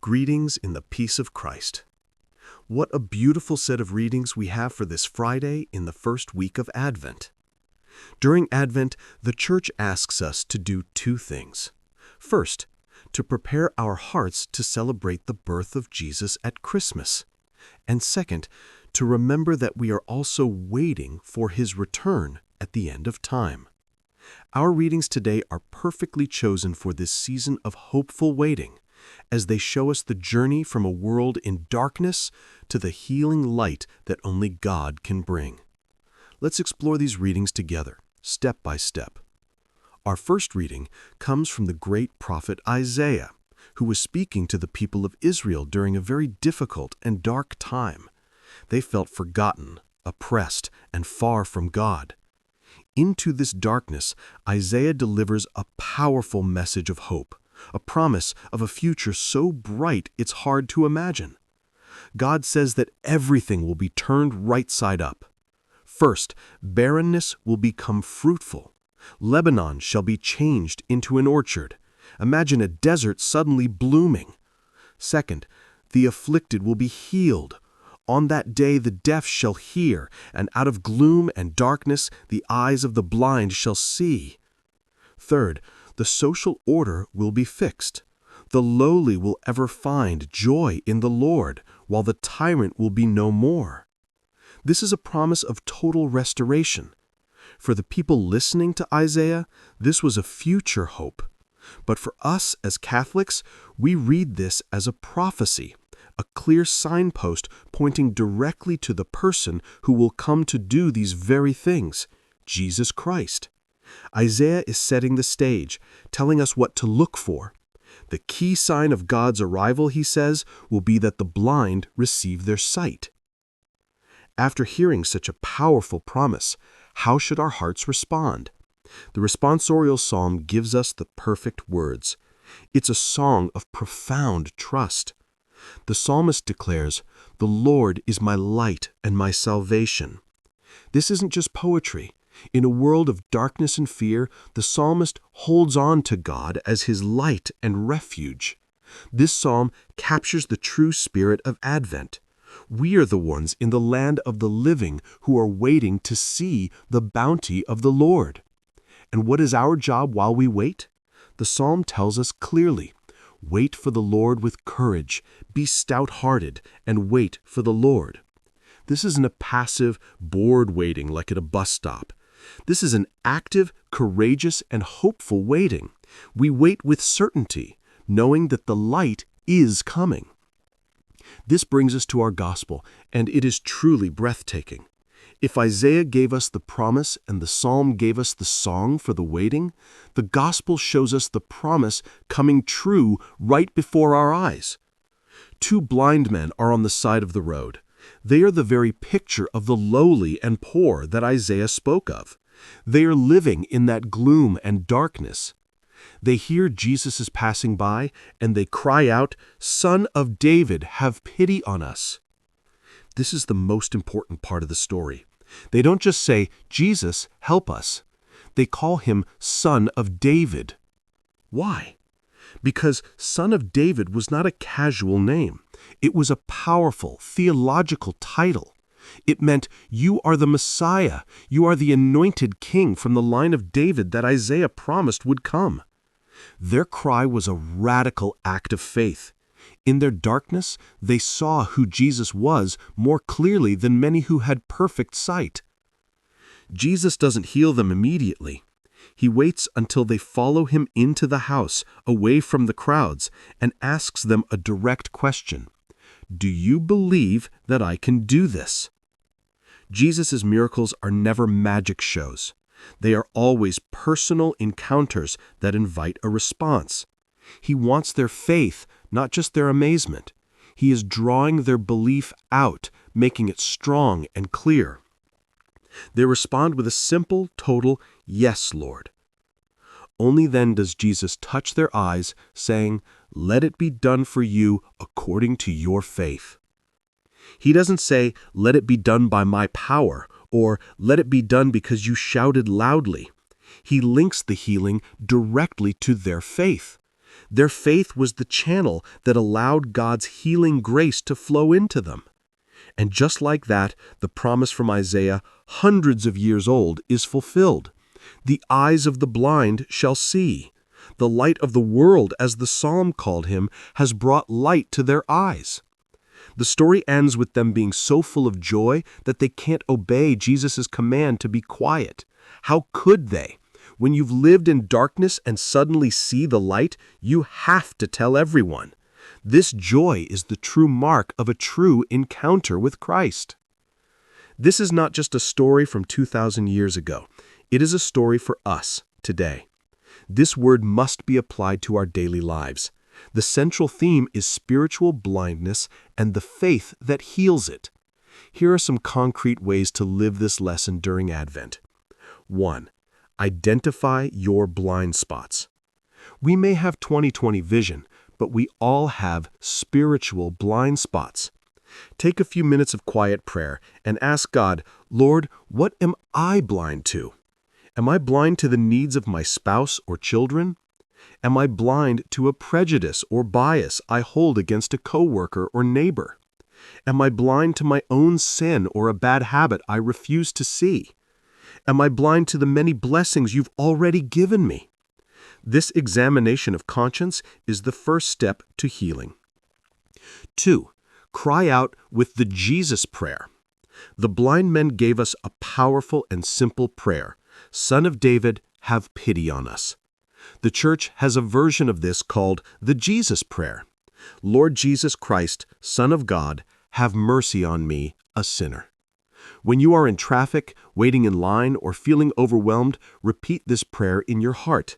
Greetings in the peace of Christ. What a beautiful set of readings we have for this Friday in the first week of Advent. During Advent, the Church asks us to do two things. First, to prepare our hearts to celebrate the birth of Jesus at Christmas. And second, to remember that we are also waiting for His return at the end of time. Our readings today are perfectly chosen for this season of hopeful waiting, as they show us the journey from a world in darkness to the healing light that only God can bring. Let's explore these readings together, step by step. Our first reading comes from the great prophet Isaiah, who was speaking to the people of Israel during a very difficult and dark time. They felt forgotten, oppressed, and far from God. Into this darkness, Isaiah delivers a powerful message of hope, a promise of a future so bright it's hard to imagine. God says that everything will be turned right side up. First, barrenness will become fruitful. Lebanon shall be changed into an orchard. Imagine a desert suddenly blooming. Second, the afflicted will be healed. On that day the deaf shall hear, and out of gloom and darkness the eyes of the blind shall see. Third, the social order will be fixed. The lowly will ever find joy in the Lord, while the tyrant will be no more. This is a promise of total restoration. For the people listening to Isaiah, this was a future hope. But for us as Catholics, we read this as a prophecy, a clear signpost pointing directly to the person who will come to do these very things, Jesus Christ. Isaiah is setting the stage, telling us what to look for. The key sign of God's arrival, he says, will be that the blind receive their sight. After hearing such a powerful promise, how should our hearts respond? The responsorial psalm gives us the perfect words. It's a song of profound trust. The psalmist declares, "The Lord is my light and my salvation." This isn't just poetry. In a world of darkness and fear, the psalmist holds on to God as his light and refuge. This psalm captures the true spirit of Advent. We are the ones in the land of the living who are waiting to see the bounty of the Lord. And what is our job while we wait? The psalm tells us clearly, "Wait for the Lord with courage, be stout-hearted, and wait for the Lord." This isn't a passive, bored waiting like at a bus stop. This is an active, courageous, and hopeful waiting. We wait with certainty, knowing that the light is coming. This brings us to our gospel, and it is truly breathtaking. If Isaiah gave us the promise and the psalm gave us the song for the waiting, the gospel shows us the promise coming true right before our eyes. Two blind men are on the side of the road. They are the very picture of the lowly and poor that Isaiah spoke of. They are living in that gloom and darkness. They hear Jesus is passing by, and they cry out, "Son of David, have pity on us." This is the most important part of the story. They don't just say, "Jesus, help us." They call him Son of David. Why? Because Son of David was not a casual name. It was a powerful theological title. It meant you are the Messiah. You are the anointed king from the line of David that Isaiah promised would come. Their cry was a radical act of faith. In their darkness, they saw who Jesus was more clearly than many who had perfect sight. Jesus doesn't heal them immediately. He waits until they follow him into the house, away from the crowds, and asks them a direct question. "Do you believe that I can do this?" Jesus' miracles are never magic shows. They are always personal encounters that invite a response. He wants their faith, not just their amazement. He is drawing their belief out, making it strong and clear. They respond with a simple, total, "Yes, Lord." Only then does Jesus touch their eyes, saying, "Let it be done for you according to your faith." He doesn't say, "Let it be done by my power," or "Let it be done because you shouted loudly." He links the healing directly to their faith. Their faith was the channel that allowed God's healing grace to flow into them. And just like that, the promise from Isaiah, hundreds of years old, is fulfilled. The eyes of the blind shall see. The light of the world, as the psalm called him, has brought light to their eyes. The story ends with them being so full of joy that they can't obey Jesus' command to be quiet. How could they? When you've lived in darkness and suddenly see the light, you have to tell everyone. This joy is the true mark of a true encounter with Christ. This is not just a story from 2,000 years ago. It is a story for us today. This word must be applied to our daily lives. The central theme is spiritual blindness and the faith that heals it. Here are some concrete ways to live this lesson during Advent. 1. Identify your blind spots. We may have 20/20 vision, but we all have spiritual blind spots. Take a few minutes of quiet prayer and ask God, Lord, what am I blind to? Am I blind to the needs of my spouse or children? Am I blind to a prejudice or bias I hold against a coworker or neighbor? Am I blind to my own sin or a bad habit I refuse to see? Am I blind to the many blessings you've already given me? This examination of conscience is the first step to healing. 2. Cry out with the Jesus prayer. The blind men gave us a powerful and simple prayer. Son of David, have pity on us. The church has a version of this called the Jesus prayer. Lord Jesus Christ, Son of God, have mercy on me, a sinner. When you are in traffic, waiting in line, or feeling overwhelmed, repeat this prayer in your heart.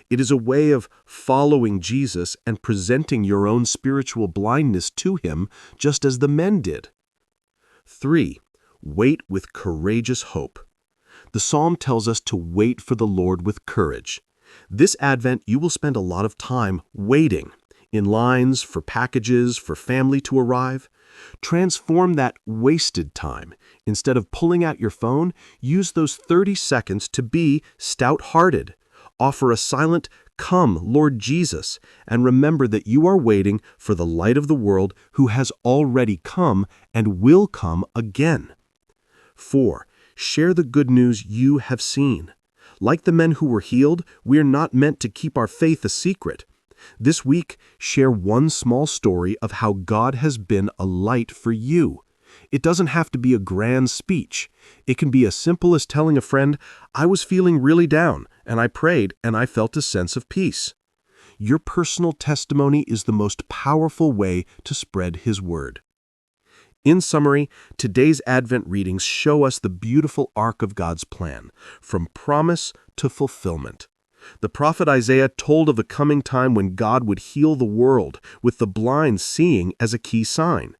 It is a way of following Jesus and presenting your own spiritual blindness to him, just as the men did. 3. Wait with courageous hope. The psalm tells us to wait for the Lord with courage. This Advent, you will spend a lot of time waiting, in lines, for packages, for family to arrive. Transform that wasted time. Instead of pulling out your phone, use those 30 seconds to be stout-hearted. Offer a silent, "Come, Lord Jesus," and remember that you are waiting for the light of the world who has already come and will come again. 4. Share the good news you have seen. Like the men who were healed, we are not meant to keep our faith a secret. This week, share one small story of how God has been a light for you. It doesn't have to be a grand speech. It can be as simple as telling a friend, "I was feeling really down, and I prayed, and I felt a sense of peace." Your personal testimony is the most powerful way to spread His word. In summary, today's Advent readings show us the beautiful arc of God's plan, from promise to fulfillment. The prophet Isaiah told of a coming time when God would heal the world, with the blind seeing as a key sign.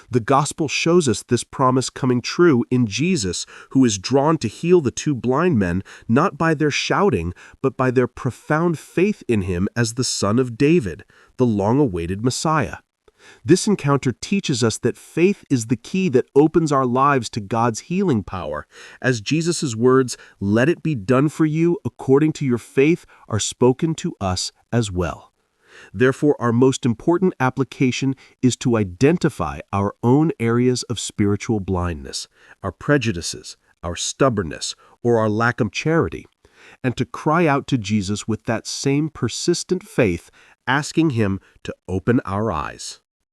The gospel shows us this promise coming true in Jesus, who is drawn to heal the two blind men not by their shouting, but by their profound faith in him as the Son of David, the long-awaited Messiah. This encounter teaches us that faith is the key that opens our lives to God's healing power, as Jesus' words, "Let it be done for you according to your faith," are spoken to us as well. Therefore, our most important application is to identify our own areas of spiritual blindness, our prejudices, our stubbornness, or our lack of charity, and to cry out to Jesus with that same persistent faith, asking Him to open our eyes.